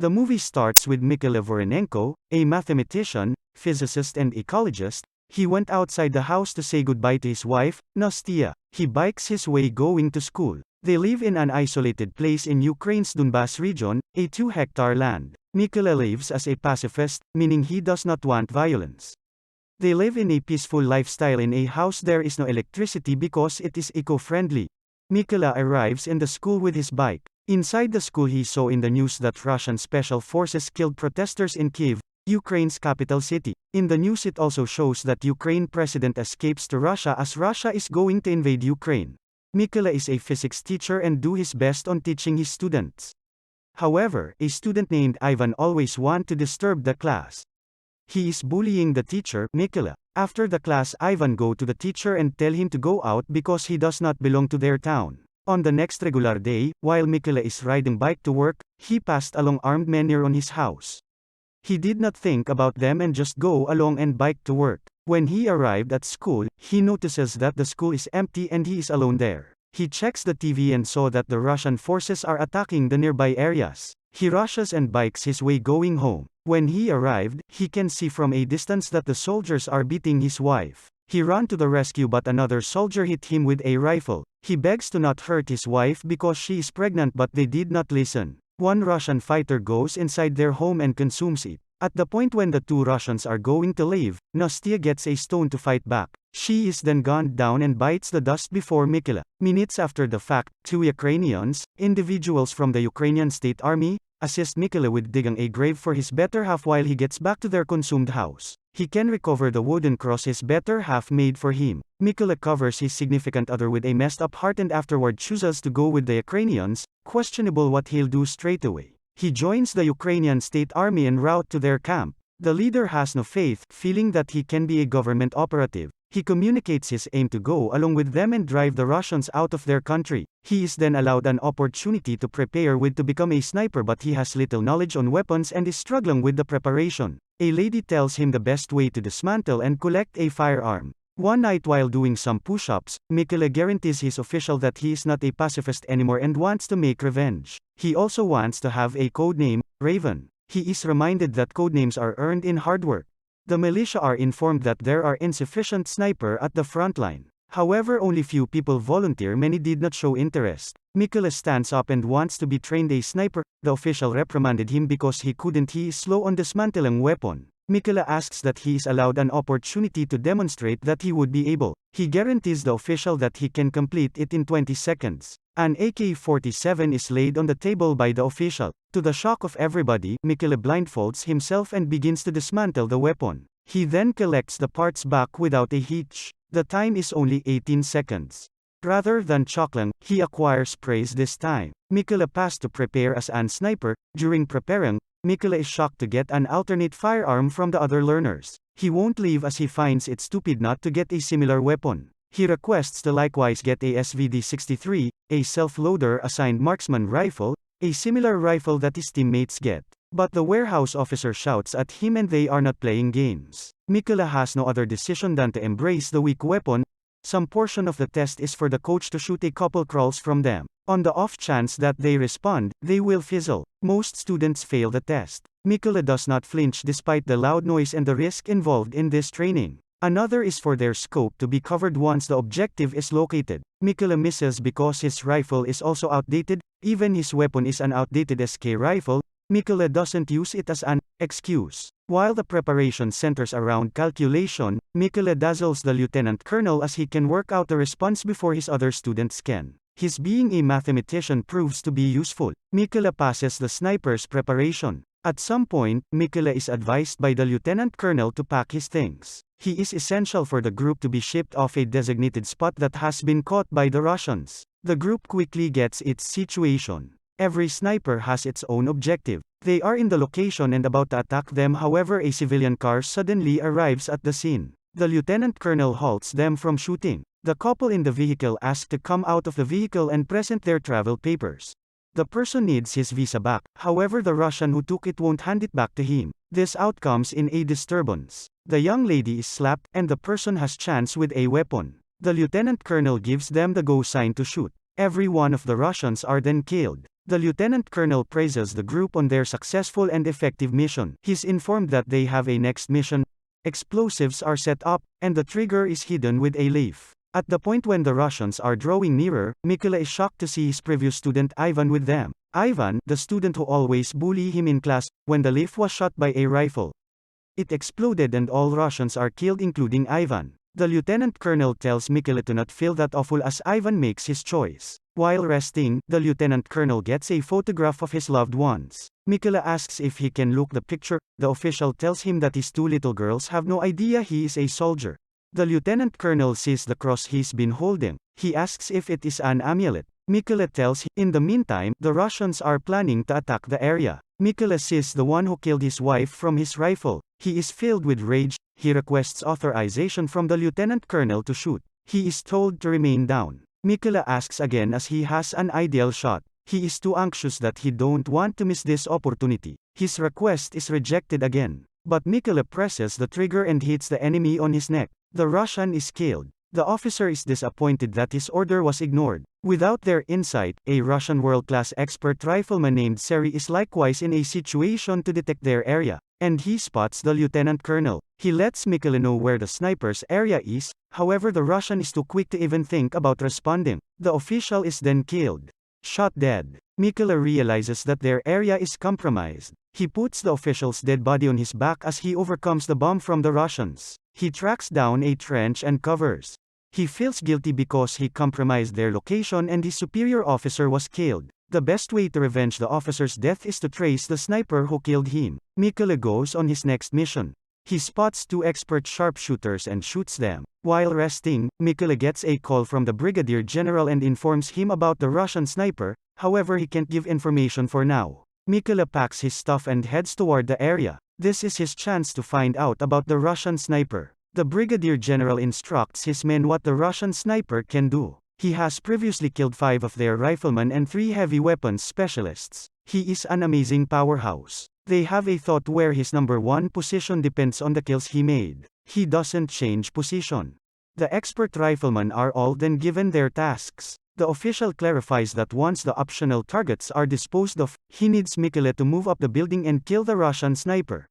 The movie starts with Mikhail Voronenko, a mathematician, physicist and ecologist. He went outside the house to say goodbye to his wife, Nastia. He bikes his way going to school. They live in an isolated place in Ukraine's Donbas region, a 2-hectare land. Mikhail lives as a pacifist, meaning he does not want violence. They live in a peaceful lifestyle in a house. There is no electricity because it is eco-friendly. Mikhail arrives in the school with his bike. Inside the school he saw in the news that Russian special forces killed protesters in Kyiv, Ukraine's capital city. In the news it also shows that Ukraine president escapes to Russia as Russia is going to invade Ukraine. Mikhail is a physics teacher and do his best on teaching his students. However, a student named Ivan always wants to disturb the class. He is bullying the teacher, Mikhail. After the class Ivan go to the teacher and tell him to go out because he does not belong to their town. On the next regular day, while Mikhail is riding bike to work, he passed along armed men near on his house. He did not think about them and just go along and bike to work. When he arrived at school, he notices that the school is empty and he is alone there. He checks the TV and saw that the Russian forces are attacking the nearby areas. He rushes and bikes his way going home. When he arrived, he can see from a distance that the soldiers are beating his wife. He ran to the rescue but another soldier hit him with a rifle. He begs to not hurt his wife because she is pregnant but they did not listen. One Russian fighter goes inside their home and consumes it. At the point when the two Russians are going to leave, Nastia gets a stone to fight back. She is then gunned down and bites the dust before Mikhail. Minutes after the fact, 2 Ukrainians, individuals from the Ukrainian State Army, assist Mikhail with digging a grave for his better half while he gets back to their consumed house. He can recover the wooden cross his better half made for him. Mikhail covers his significant other with a messed up heart and afterward chooses to go with the Ukrainians, questionable what he'll do straight away. He joins the Ukrainian State Army en route to their camp. The leader has no faith, feeling that he can be a government operative. He communicates his aim to go along with them and drive the Russians out of their country. He is then allowed an opportunity to prepare with to become a sniper but he has little knowledge on weapons and is struggling with the preparation. A lady tells him the best way to dismantle and collect a firearm. One night while doing some push-ups, Mikhail guarantees his official that he is not a pacifist anymore and wants to make revenge. He also wants to have a code name, Raven. He is reminded that codenames are earned in hard work. The militia are informed that there are insufficient sniper at the front line. However, only few people volunteer. Many did not show interest. Mikhail stands up and wants to be trained a sniper. The official reprimanded him because he couldn't. He is slow on dismantling weapon. Mikhail asks that he is allowed an opportunity to demonstrate that he would be able. He guarantees the official that he can complete it in 20 seconds. An AK-47 is laid on the table by the official. To the shock of everybody, Mikhail blindfolds himself and begins to dismantle the weapon. He then collects the parts back without a hitch. The time is only 18 seconds. Rather than chuckling, he acquires praise this time. Mikhail passed to prepare as an sniper. During preparing, Mikhail is shocked to get an alternate firearm from the other learners. He won't leave as he finds it stupid not to get a similar weapon. He requests to likewise get a SVD-63, a self-loader assigned marksman rifle, a similar rifle that his teammates get. But the warehouse officer shouts at him and they are not playing games. Mikhail has no other decision than to embrace the weak weapon. Some portion of the test is for the coach to shoot a couple crawls from them. On the off chance that they respond, they will fizzle. Most students fail the test. Mikhail does not flinch despite the loud noise and the risk involved in this training. Another is for their scope to be covered once the objective is located. Mikhail misses because his rifle is also outdated. Even his weapon is an outdated SK rifle. Mikhail doesn't use it as an excuse. While the preparation centers around calculation, Mikhail dazzles the lieutenant colonel as he can work out a response before his other students can. His being a mathematician proves to be useful. Mikhail passes the sniper's preparation. At some point, Mikhail is advised by the lieutenant colonel to pack his things. He is essential for the group to be shipped off a designated spot that has been caught by the Russians. The group quickly gets its situation. Every sniper has its own objective. They are in the location and about to attack them. However, a civilian car suddenly arrives at the scene. The lieutenant colonel halts them from shooting. The couple in the vehicle ask to come out of the vehicle and present their travel papers. The person needs his visa back, however the Russian who took it won't hand it back to him. This outcomes in a disturbance. The young lady is slapped, and the person has chance with a weapon. The lieutenant colonel gives them the go sign to shoot. Every one of the Russians are then killed. The lieutenant colonel praises the group on their successful and effective mission. He's informed that they have a next mission. Explosives are set up, and the trigger is hidden with a leaf. At the point when the Russians are drawing nearer, Mykola is shocked to see his previous student Ivan with them. Ivan, the student who always bully him in class, when the leaf was shot by a rifle. It exploded and all Russians are killed including Ivan. The lieutenant colonel tells Mykola to not feel that awful as Ivan makes his choice. While resting, the lieutenant colonel gets a photograph of his loved ones. Mykola asks if he can look the picture. The official tells him that his two little girls have no idea he is a soldier. The lieutenant colonel sees the cross he's been holding. He asks if it is an amulet. Mykola tells him. In the meantime, the Russians are planning to attack the area. Mykola sees the one who killed his wife from his rifle. He is filled with rage. He requests authorization from the lieutenant colonel to shoot. He is told to remain down. Mykola asks again as he has an ideal shot. He is too anxious that he don't want to miss this opportunity. His request is rejected again. But Mykola presses the trigger and hits the enemy on his neck. The Russian is killed. The officer is disappointed that his order was ignored. Without their insight, a Russian world-class expert rifleman named Seri is likewise in a situation to detect their area, and he spots the lieutenant colonel. He lets Mykola know where the sniper's area is, however the Russian is too quick to even think about responding. The official is then killed. Shot dead. Mykola realizes that their area is compromised. He puts the official's dead body on his back as he overcomes the bomb from the Russians. He tracks down a trench and covers. He feels guilty because he compromised their location and his superior officer was killed. The best way to revenge the officer's death is to trace the sniper who killed him. Mykola goes on his next mission. He spots two expert sharpshooters and shoots them. While resting, Mykola gets a call from the brigadier general and informs him about the Russian sniper, however he can't give information for now. Mykola packs his stuff and heads toward the area. This is his chance to find out about the Russian sniper. The brigadier general instructs his men what the Russian sniper can do. He has previously killed 5 of their riflemen and 3 heavy weapons specialists. He is an amazing powerhouse. They have a thought where his number 1 position depends on the kills he made. He doesn't change position. The expert riflemen are all then given their tasks. The official clarifies that once the optional targets are disposed of, he needs Mykola to move up the building and kill the Russian sniper.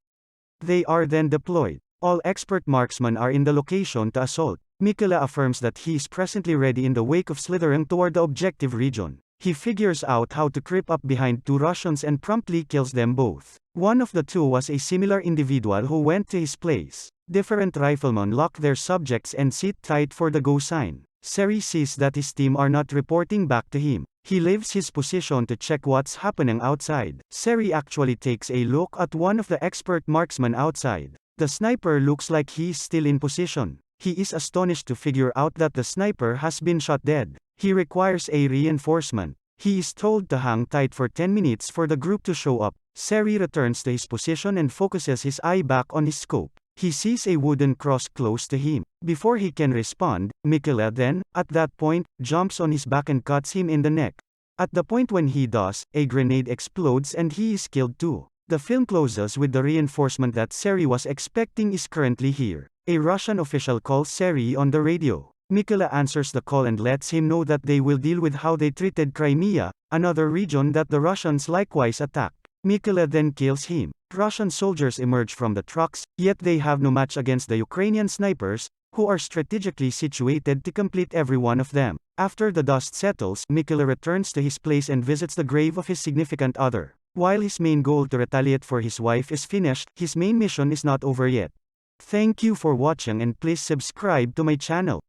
They are then deployed. All expert marksmen are in the location to assault. Mykola affirms that he is presently ready in the wake of slithering toward the objective region. He figures out how to creep up behind 2 Russians and promptly kills them both. One of the 2 was a similar individual who went to his place. Different riflemen lock their subjects and sit tight for the go sign. Seri sees that his team are not reporting back to him. He leaves his position to check what's happening outside. Seri actually takes a look at one of the expert marksmen outside. The sniper looks like he is still in position. He is astonished to figure out that the sniper has been shot dead. He requires a reinforcement. He is told to hang tight for 10 minutes for the group to show up. Seri returns to his position and focuses his eye back on his scope. He sees a wooden cross close to him. Before he can respond, Mykola then, at that point, jumps on his back and cuts him in the neck. At the point when he does, a grenade explodes and he is killed too. The film closes with the reinforcement that Seri was expecting is currently here. A Russian official calls Seri on the radio. Mykola answers the call and lets him know that they will deal with how they treated Crimea, another region that the Russians likewise attacked. Mykola then kills him. Russian soldiers emerge from the trucks, yet they have no match against the Ukrainian snipers, who are strategically situated to complete every one of them. After the dust settles, Mykola returns to his place and visits the grave of his significant other. While his main goal to retaliate for his wife is finished, his main mission is not over yet. Thank you for watching and please subscribe to my channel.